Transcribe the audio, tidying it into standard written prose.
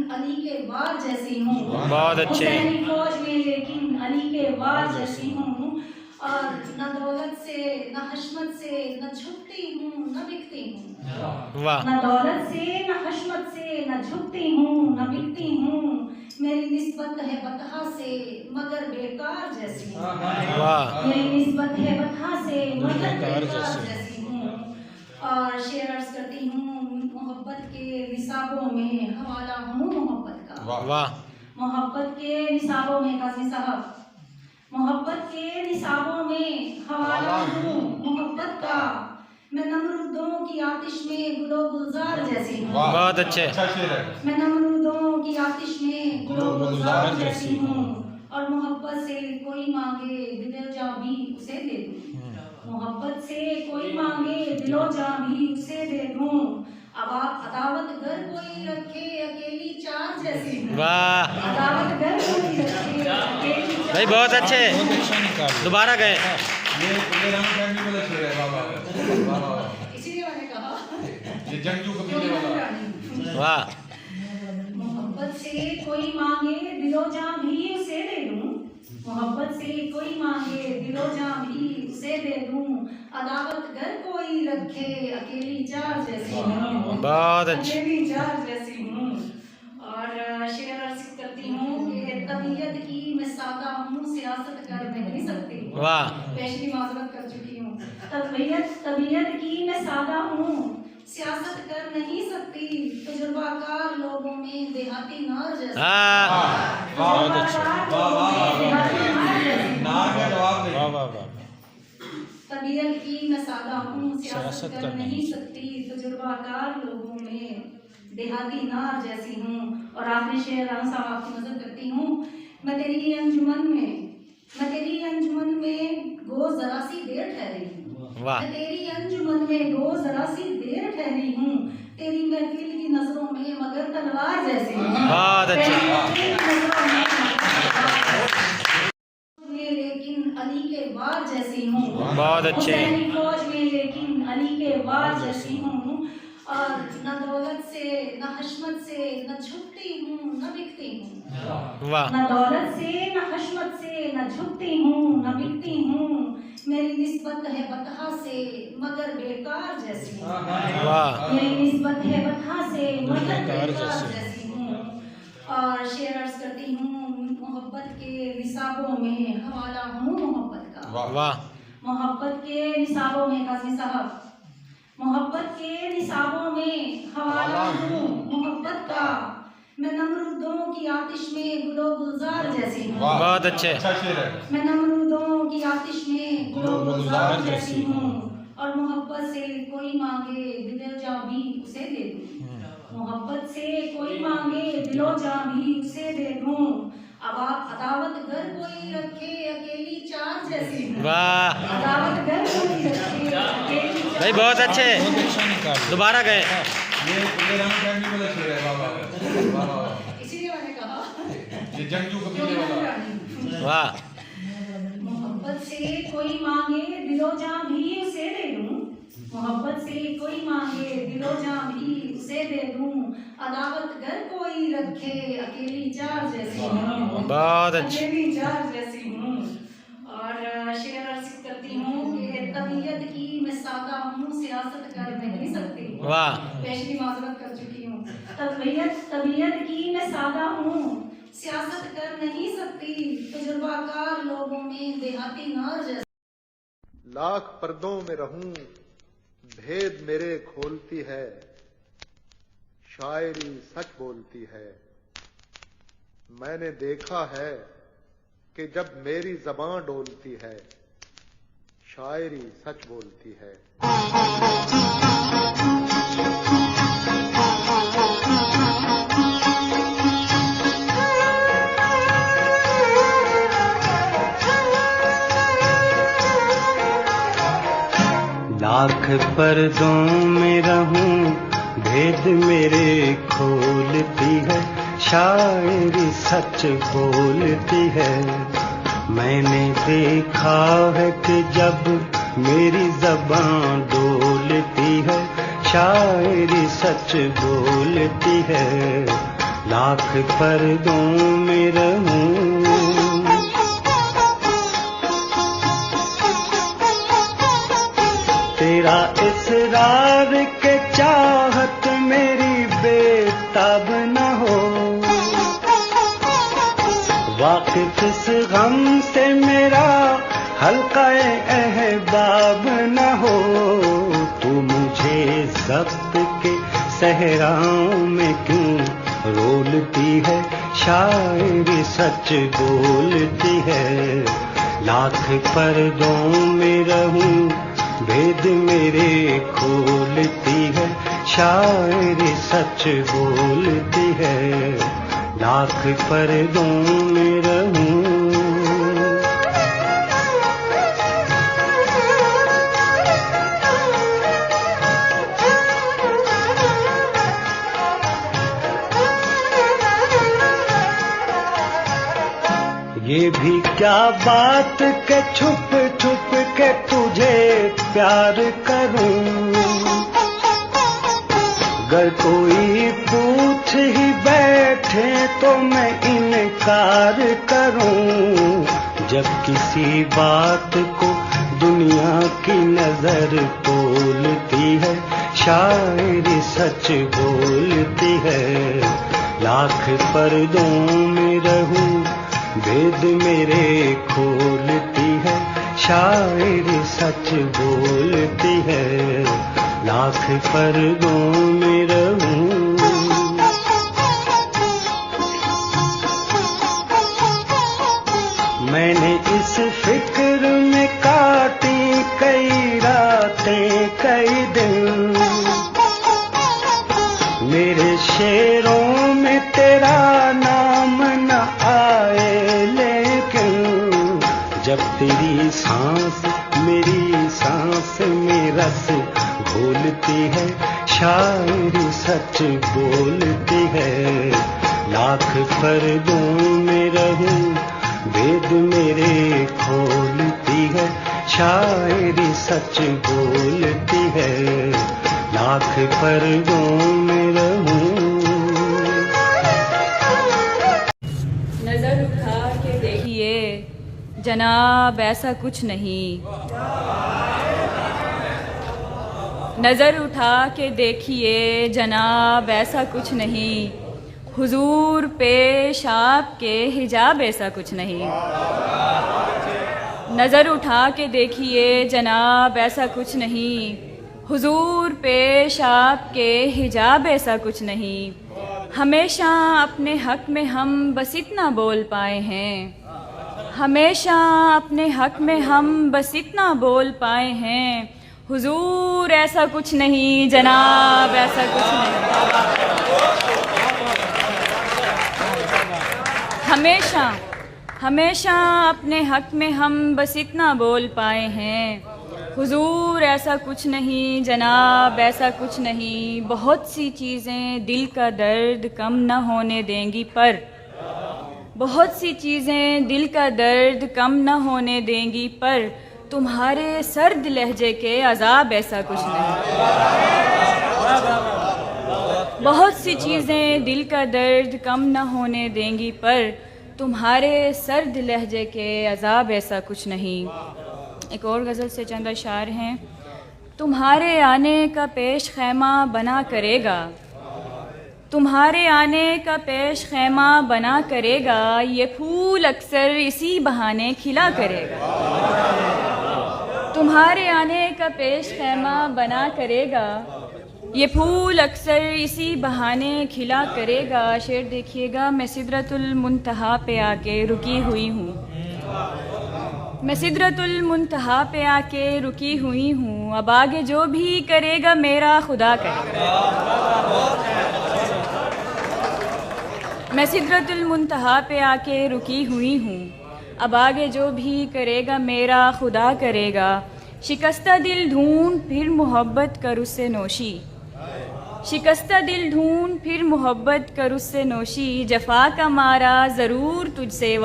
लेकिन अली के वार जैसी हूँ। बहुत अच्छे। हुसैनी फौज में लेकिन अली के वार जैसी हूँ। और न दौलत से न हशमत से न झुकती हूँ न बिकती हूँ। वाह। न दौलत से न हशमत से न झुकती हूँ न बिकती हूँ। मेरी निस्बत है बतहा से मगर बेकार जैसी हूँ। वाह। मेरी निस्बत है बतहा से मगर बेकार जैसी हूँ। और शेर अर्ज करती हूँ, मोहब्बत के निसाबों में हवाला हूँ मोहब्बत का। वाह। मोहब्बत के निसाबों में काज़ी साहब, मोहब्बत के निसाबों में हवाला हूँ मोहब्बत का। मैं नमरूदों की आतिश में गुलो गुलजार जैसी हूँ। बहुत अच्छे। मैं नमरूदों की आतिश में गुलो गुलजार जैसी हूँ। और मोहब्बत से कोई मांगे दिलो जा भी उसे दे दूँ। मोहब्बत से कोई मांगे दिलो जा भी उसे दे दूँ। अदावत घर कोई रखे अकेली चार जैसी हूँ। वाह अदावत घर कोई रखे अकेली चार। भाई बहुत अच्छे। दोबारा गए। इसीलिए मैंने कहा ये जंगजू कबीले वाला। वाह। मोहब्बत से कोई मांगे दिलो जां भी उसे दे दूं। मोहब्बत से कोई मांगे दिलो जां भी उसे दे दूं। अदावत घर कोई रखे अकेली चार जैसी हूँ। बहुत अच्छे। अकेली चार जैसी हूँ। और शेर अर्ज करती हूँ कि तबीयत की मैं सादा हूँ सियासत कर नहीं सकती। वाह। पेशगी माजरत कर चुकी हूँ। तबीयत की मैं सादा हूँ सियासत कर नहीं सकती। तजुर्बाकार लोगों में देहाती नार जैसी। बहुत अच्छे। तबीयत की मैं सादा हूँ सियासत कर नहीं सकती। तजुर्बाकार लोगों में देहाती नार जैसी हूँ। और आखिरी शेर राना साहब आपकी नजर करती हूँ। मैं तेरी अंजुमन में गो जरा सी देर ठहरी हूँ। वाह। मैं तेरी अंजुमन में गो जरा सी देर ठहरी हूँ। तेरी महफिल की नजरों में मगर तलवार जैसी हूँ। बहुत अच्छे। तेरी महफिल की नजरों में लेकिन अली के वार जैसी हूँ। बहुत अच्छे। हुसैनी फौज में लेकिन अली के वार जैसी हूँ। और न दौलत से न हशमत से न झुकती हूँ न बिकती हूँ। वाह। न दौलत से न हशमत से न झुकती हूँ न बिकती हूँ। मेरी निस्बत है बतहा से मगर बेकार जैसी हूँ। वाह। मेरी निस्बत है बतहा से मगर बेकार जैसी हूँ। और शेर अर्ज करती हूँ, मोहब्बत के निसाबों में हवाला हूँ मोहब्बत का। वाह। मोहब्बत के निसाबों में काज़ी साहब, मोहब्बत के निसाबों में हवाला हूँ मोहब्बत का। मैं नमरूदों की आतिश में गुलो गुलजार जैसी हूँ। बहुत अच्छे। मैं नमरूदों की आतिश में गुलो गुलजार जैसी हूँ। और मोहब्बत से कोई मांगे दिलो जा भी उसे दे दूँ। मोहब्बत से कोई मांगे दिलो जा भी उसे दे दूँ। अदावत घर कोई रखे अकेली चार जैसी हूँ। वाह। अदावत घर कोई रखे अकेली चार। भाई बहुत अच्छे। दोबारा गए। इसीलिए मैंने कहा ये जंगजू कबीले वाला। वाह। मोहब्बत से कोई मांगे दिलो जां भी उसे दे दूं। मोहब्बत से कोई मांगे दिलो जां भी उसे दे दूं। अदावत घर कोई रखे अकेली चार जैसी हूँ। बहुत अच्छे। अकेली चार जैसी हूँ। और शेर अर्ज करती हूँ कि तबीयत की मैं सादा हूँ सियासत कर नहीं सकती। वाह। पेशगी माजरत कर चुकी हूँ। तबीयत की मैं सादा हूँ सियासत कर नहीं सकती। तजुर्बाकार लोगों में देहाती नार जैसी। लाख पर्दों में रहूं भेद मेरे खोलती है। शायरी सच बोलती है। मैंने देखा है कि जब मेरी ज़बां डोलती है शायरी सच बोलती है। लाख पर्दों में रहूं भेद मेरे खोलती है। शायरी सच बोलती है। मैंने देखा है कि जब मेरी ज़बां डोलती है शायरी सच बोलती है। लाख पर्दों में रहूं। तेरा इसरार के चाहत मेरी बेताब न हो, वाकिफ इस गम से मेरा हल्का-ए अहबाब न हो। तू मुझे ज़ब्त के सहराओं में क्यों रोलती है, शायरी सच बोलती है। लाख पर्दों में रहूं, भेद मेरे खोलती है, शायरी सच बोलती है। लाख पर्दों में रहूं। ये भी क्या बात के छुप छुप के तुझे प्यार करूं। अगर कोई पूछ ही बैठे तो मैं इनकार करूं। जब किसी बात को दुनिया की नजर तोलती है, शायरी सच बोलती है। लाख पर्दों में रहूं, भेद मेरे खोलती है, शायरी सच बोलती है। लाख पर्दों में रहूं। मैंने इस फिक्र में काटी कई रातें कई दिन। मेरे शेरों में तेरा नाम न आए, लेकिन जब तेरी सांस मेरी सांस में रस घोलती है, शायरी सच बोलती है। लाख पर्दों में रहूं, भेद मेरे खोलती है, शायरी सच बोलती है। लाख पर्दों में रहूं। नजर उठा के देखिए जनाब ऐसा कुछ नहीं। नजर उठा के देखिए जनाब ऐसा कुछ नहीं। हुजूर पेश आपके हिजाब ऐसा कुछ नहीं। नजर उठा के देखिए जनाब ऐसा कुछ नहीं। हुजूर पेश आपके हिजाब ऐसा कुछ नहीं। हमेशा अपने हक में हम बस इतना बोल पाए हैं। हमेशा अपने हक में हम बस इतना बोल पाए हैं। हुजूर ऐसा कुछ नहीं, जनाब ऐसा कुछ नहीं। हमेशा अपने हक में हम बस इतना बोल पाए हैं। हुजूर ऐसा कुछ नहीं, जनाब ऐसा कुछ नहीं। बहुत सी चीज़ें दिल का दर्द कम न होने देंगी, पर बहुत सी चीज़ें दिल का दर्द कम न होने देंगी, पर तुम्हारे सर्द लहजे के अजाब ऐसा कुछ नहीं। बहुत सी चीज़ें दिल का दर्द कम न होने देंगी, पर तुम्हारे सर्द लहजे के अजाब ऐसा कुछ नहीं। एक और गज़ल से चंद अशार हैं। तुम्हारे आने का पेश खैमा बना करेगा, तुम्हारे आने का पेश खैमा बना करेगा। ये फूल अक्सर इसी बहाने खिला करेगा। तुम्हारे आने का पेश खैमा बना करेगा। ये फूल अक्सर इसी बहाने खिला करेगा। शेर देखिएगा। मैं सिदरतुल मुंतहा पे आके रुकी हुई हूँ। मैं सिदरतुल मुंतहा पे आके रुकी हुई हूँ। अब आगे जो भी करेगा मेरा खुदा करेगा। मैं सिदरतुल मुंतहा पे आके रुकी हुई हूँ। अब आगे जो भी करेगा मेरा खुदा करेगा। शिकस्ता दिल ढूंढ फिर मोहब्बत कर उससे नोशी। शिकस्ता दिल ढूंढ फिर मोहब्बत कर उससे नोशी। जफा का मारा ज़रूर तुझसे